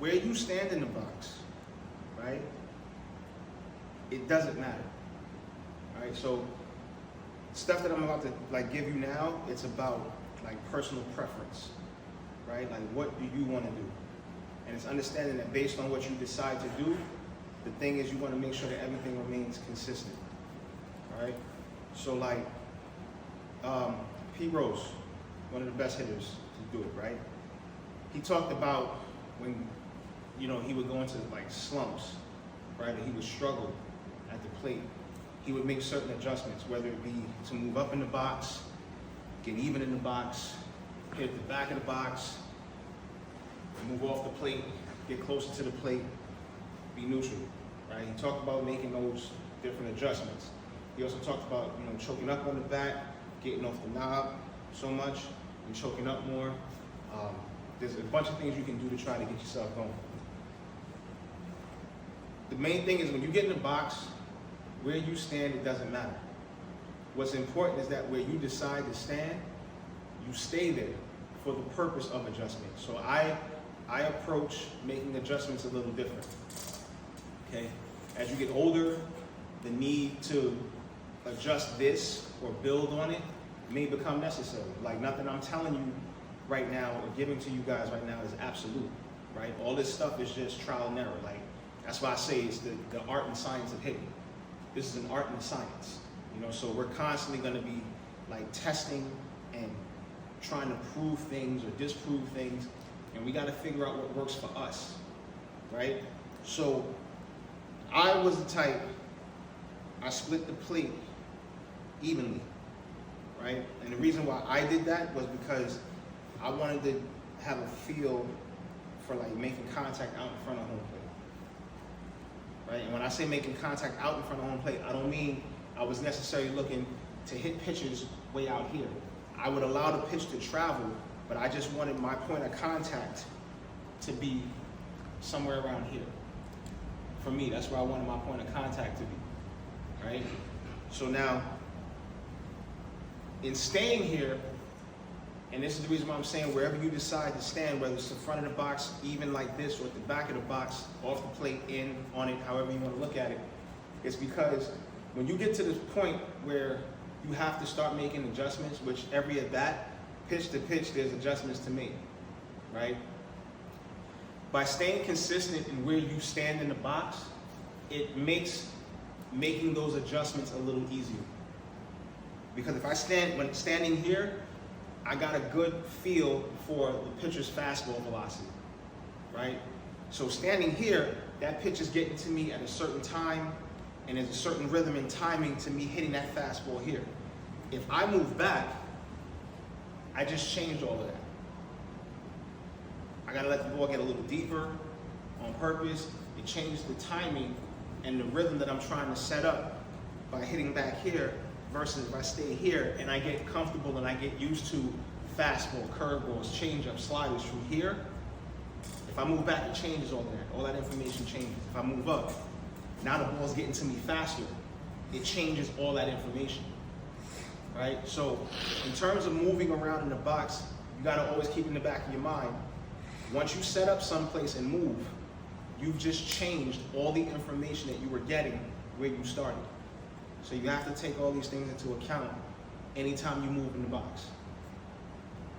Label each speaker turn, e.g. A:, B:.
A: where you stand in the box, right? It doesn't matter, all right? So stuff that I'm about to like give you now, it's about like personal preference, right? Like what do you want to do? And it's understanding that based on what you decide to do, the thing is you want to make sure that everything remains consistent, all right? So like P. Rose, one of the best hitters to do it, right? He talked about when, you know, he would go into like slumps, right? And he would struggle at the plate. He would make certain adjustments, whether it be to move up in the box, get even in the box, hit the back of the box, move off the plate, get closer to the plate, be neutral, right? He talked about making those different adjustments. He also talked about, you know, choking up on the bat, getting off the knob so much, and choking up more. There's a bunch of things you can do to try to get yourself going. The main thing is when you get in the box, where you stand, it doesn't matter. What's important is that where you decide to stand, you stay there for the purpose of adjustment. So I approach making adjustments a little different, okay? As you get older, the need to adjust this or build on it may become necessary. Like nothing I'm telling you right now or giving to you guys right now is absolute, right? All this stuff is just trial and error. Like that's why I say it's the art and science of hitting. This is an art and a science, you know, so we're constantly gonna be like testing and trying to prove things or disprove things, and we gotta figure out what works for us, right? So I was the type, I split the plate evenly, right? And the reason why I did that was because I wanted to have a feel for like making contact out in front of home plate, right? And when I say making contact out in front of home plate, I don't mean I was necessarily looking to hit pitches way out here. I would allow the pitch to travel, but I just wanted my point of contact to be somewhere around here. For me, that's where I wanted my point of contact to be, right? So now, in staying here, and this is the reason why I'm saying wherever you decide to stand, whether it's the front of the box, even like this, or at the back of the box, off the plate, in, on it, however you want to look at it, it's because when you get to this point where you have to start making adjustments, which every at bat, pitch to pitch, there's adjustments to make, right? By staying consistent in where you stand in the box, it makes making those adjustments a little easier. Because if I stand, when standing here, I got a good feel for the pitcher's fastball velocity, right? So standing here, that pitch is getting to me at a certain time, and there's a certain rhythm and timing to me hitting that fastball here. If I move back, I just changed all of that. I gotta let the ball get a little deeper on purpose. It changes the timing and the rhythm that I'm trying to set up by hitting back here versus if I stay here and I get comfortable and I get used to fastball, curveballs, changeups, sliders from here. If I move back, it changes all that. All that information changes. If I move up, now the ball's getting to me faster. It changes all that information, right? So in terms of moving around in the box, you gotta always keep in the back of your mind, once you set up someplace and move, you've just changed all the information that you were getting where you started. So you have to take all these things into account anytime you move in the box.